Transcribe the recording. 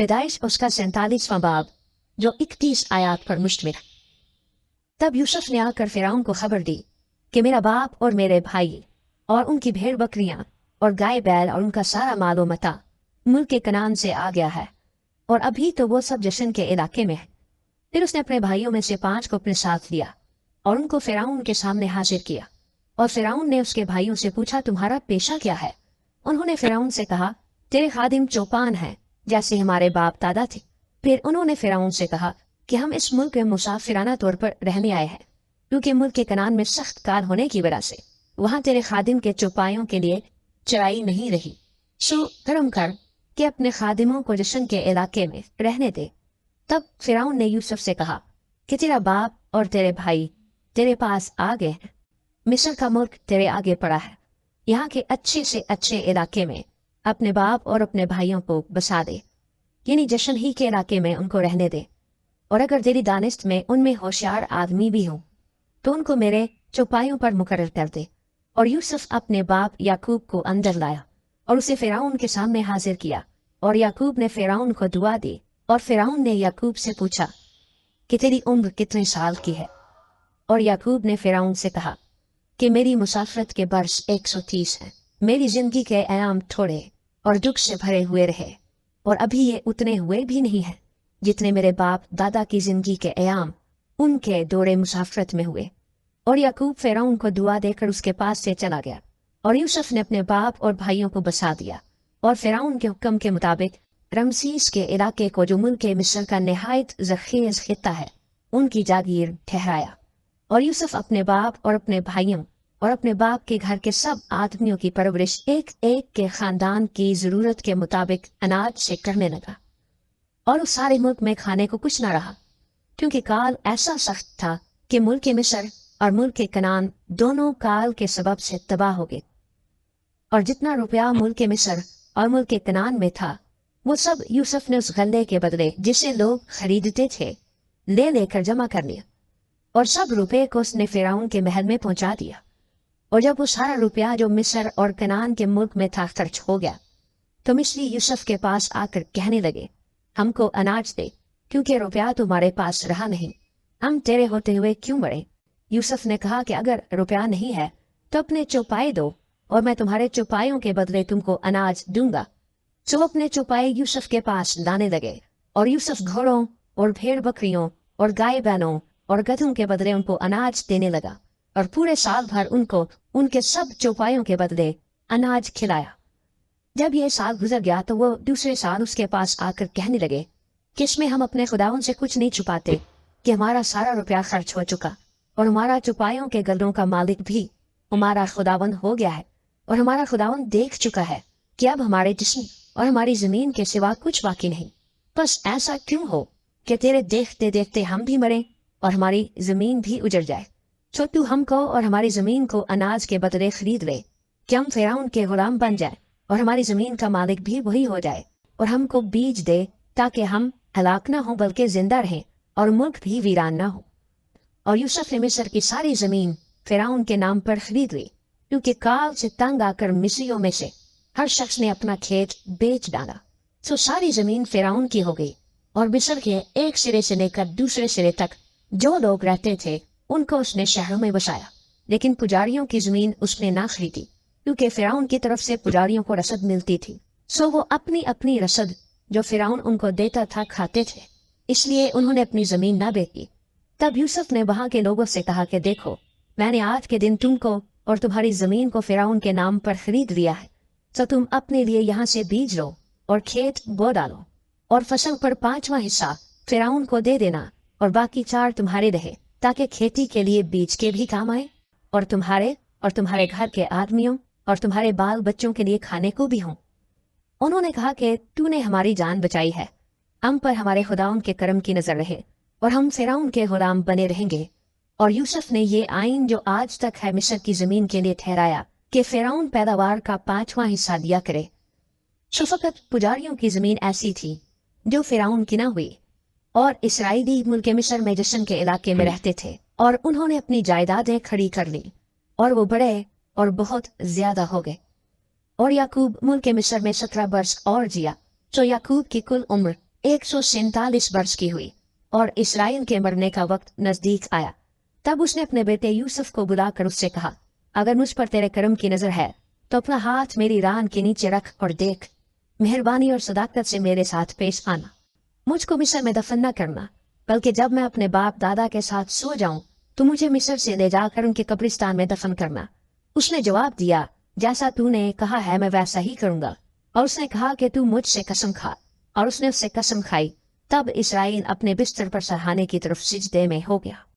पैदाइश उसका 47वां बाब जो 31 आयात पर मुश्तमिल। तब यूसुफ ने आकर फिरौन को खबर दी कि मेरा बाप और मेरे भाई और उनकी भेड़ बकरियां और गाय बैल और उनका सारा मालो मता मुल्क कनान से आ गया है, और अभी तो वो सब जशन के इलाके में है। फिर उसने अपने भाइयों में से 5 को अपने साथ लिया और उनको फिरौन के सामने हाजिर किया, और फिरौन ने उसके भाइयों से पूछा, तुम्हारा पेशा क्या है? उन्होंने फिरौन से कहा, तेरे खादिम चौपान हैं, जैसे हमारे बाप दादा थे। फिर उन्होंने फिरौन से कहा कि हम इस मुल्क में मुसाफिराना तौर पर रहने आए हैं, क्योंकि मुल्क के कनान में सख्त काल होने की वजह से वहां तेरे खादिम के चौपाइयों के लिए चराई नहीं रही। सो धर्म कर कि अपने खादिमों को जशन के इलाके में रहने दे। तब फिरौन ने यूसुफ से कहा कि तेरा बाप और तेरे भाई तेरे पास आ गए हैं, मिस्र का मुल्क तेरे आगे पड़ा है, यहाँ के अच्छे से अच्छे इलाके में अपने बाप और अपने भाइयों को बसा दे, यानी जशन ही के इलाके में उनको रहने दे। और अगर तेरी दानिश्त में उनमें होशियार आदमी भी हो तो उनको मेरे चौपाइयों पर मुकर्रर कर दे। और यूसुफ अपने बाप याकूब को अंदर लाया और उसे फिरौन के सामने हाजिर किया, और याकूब ने फिरौन को दुआ दी। और फिरौन ने याकूब से पूछा कि तेरी उम्र कितने साल की है? और याकूब ने फिरौन से कहा कि मेरी मुसाफरत के बरस 130 हैं। मेरी जिंदगी के अयाम थोड़े और दुख से भरे हुए रहे, और अभी ये उतने हुए भी नहीं हैं जितने मेरे बाप दादा की जिंदगी के अयाम उनके दौरे मुसाफरत में हुए। और याकूब फिरौन को दुआ देकर उसके पास से चला गया, और यूसुफ ने अपने बाप और भाइयों को बसा दिया, और फिरौन के हुक्म के मुताबिक रमसीस के इलाके को, जो मुल्क मिस्र का निहायत ज़ख़ीर खित्ता है, उनकी जागीर ठहराया। और यूसुफ अपने बाप और अपने भाइयों और अपने बाप के घर के सब आदमियों की परवरिश एक एक के खानदान की जरूरत के मुताबिक अनाज से करने लगा। और उस सारे मुल्क में खाने को कुछ न रहा, क्योंकि काल ऐसा सख्त था कि मुल्क मिस्र और मुल्क कनान दोनों काल के सबब से तबाह हो गए। और जितना रुपया मुल्क मिस्र और मुल्क कनान में था, वो सब यूसुफ ने उस गल्ले के बदले जिसे लोग खरीदते थे ले लेकर जमा कर लिया, और सब रुपये को उसने फिरौन के महल में पहुंचा दिया। और जब वो सारा रुपया जो मिस्र और कनान के मुल्क में था खर्च हो गया, तो मिस्री यूसुफ के पास आकर कहने लगे, हमको अनाज दे, क्योंकि रुपया तुम्हारे पास रहा नहीं, हम तेरे होते हुए क्यों मरे? यूसुफ ने कहा कि अगर रुपया नहीं है तो अपने चौपाई दो, और मैं तुम्हारे चौपाइयों के बदले तुमको अनाज दूंगा। सो अपने चौपाई यूसुफ के पास लाने लगे, और यूसुफ घोड़ों और भेड़ बकरियों और गाय बैलों और गधों के बदले उनको अनाज देने लगा, और पूरे साल भर उनको उनके सब चौपाइयों के बदले अनाज खिलाया। जब ये साल गुजर गया तो वो दूसरे साल उसके पास आकर कहने लगे कि इसमें हम अपने खुदावन से कुछ नहीं छुपाते कि हमारा सारा रुपया खर्च हो चुका, और हमारा चौपाइयों के गल्लों का मालिक भी हमारा खुदावन हो गया है, और हमारा खुदावन देख चुका है कि अब हमारे जिस्म और हमारी जमीन के सिवा कुछ बाकी नहीं। बस ऐसा क्यों हो कि तेरे देखते देखते हम भी मरें और हमारी जमीन भी उजड़ जाए। तो तू हमको और हमारी जमीन को अनाज के बदले खरीद ले, कि हम फिरौन के गुलाम बन जाए, और हमारी जमीन का मालिक भी वही हो जाए, और हमको बीज दे ताकि हम हलाक ना हो बल्कि जिंदा रहें, और मुल्क भी वीरान ना हो। और यूसुफ ने मिस्र की सारी जमीन फिरौन के नाम पर खरीद ली, क्योंकि काल से तंग आकर मिस्रियों में से हर शख्स ने अपना खेत बेच डाला। तो सारी जमीन फिरौन की हो गई, और मिस्र के एक सिरे से लेकर दूसरे सिरे तक जो लोग रहते थे उनको उसने शहरों में बसाया, लेकिन पुजारियों की जमीन उसने ना खरीदी, क्योंकि फिरौन की तरफ से पुजारियों को रसद मिलती थी। सो वो अपनी अपनी रसद जो फिरौन उनको देता था खाते थे, इसलिए उन्होंने अपनी जमीन ना बेची। तब यूसुफ ने वहां के लोगों से कहा कि देखो, मैंने आज के दिन तुमको और तुम्हारी जमीन को फिरौन के नाम पर खरीद लिया है, तो तुम अपने लिए यहाँ से बीज लो और खेत बो डालो, और फसल पर 5वां हिस्सा फिरौन को दे देना, और बाकी 4 तुम्हारे रहे, ताकि खेती के लिए बीज के भी काम आए, और तुम्हारे घर के आदमियों और तुम्हारे बाल बच्चों के लिए खाने को भी हों। उन्होंने कहा कि तूने हमारी जान बचाई है, हम पर हमारे खुदाउन के करम की नजर रहे, और हम फिरौन के गुलाम बने रहेंगे। और यूसुफ ने ये आइन जो आज तक है मिस्र की जमीन के लिए ठहराया कि फिरौन पैदावार का 5वां हिस्सा दिया करे। सो फकत पुजारियों की जमीन ऐसी थी जो फिरौन की ना हुई, और इसराइली मुल्क मिस्र में जशन के इलाके में रहते थे, और उन्होंने अपनी जायदादें खड़ी कर ली, और वो बड़े और बहुत ज्यादा हो गए। और याकूब मुल्क मिस्र में 17 बरस और जिया। तो याकूब की कुल उम्र 147 वर्ष की हुई और इसराइल के मरने का वक्त नजदीक आया। तब उसने अपने बेटे यूसुफ को बुलाकर उससे कहा, अगर मुझ पर तेरे करम की नजर है तो अपना हाथ मेरी रान के नीचे रख और देख, मेहरबानी और सदाकत से मेरे साथ पेश आना। मुझको मिस्र में दफन न करना, बल्कि जब मैं अपने बाप दादा के साथ सो जाऊं तो मुझे मिस्र से ले जाकर उनके कब्रिस्तान में दफन करना। उसने जवाब दिया, जैसा तूने कहा है मैं वैसा ही करूंगा। और उसने कहा कि तू मुझसे कसम खा। और उसने उससे कसम खाई। तब इसराइल अपने बिस्तर पर सरहाने की तरफ सिजदे में हो गया।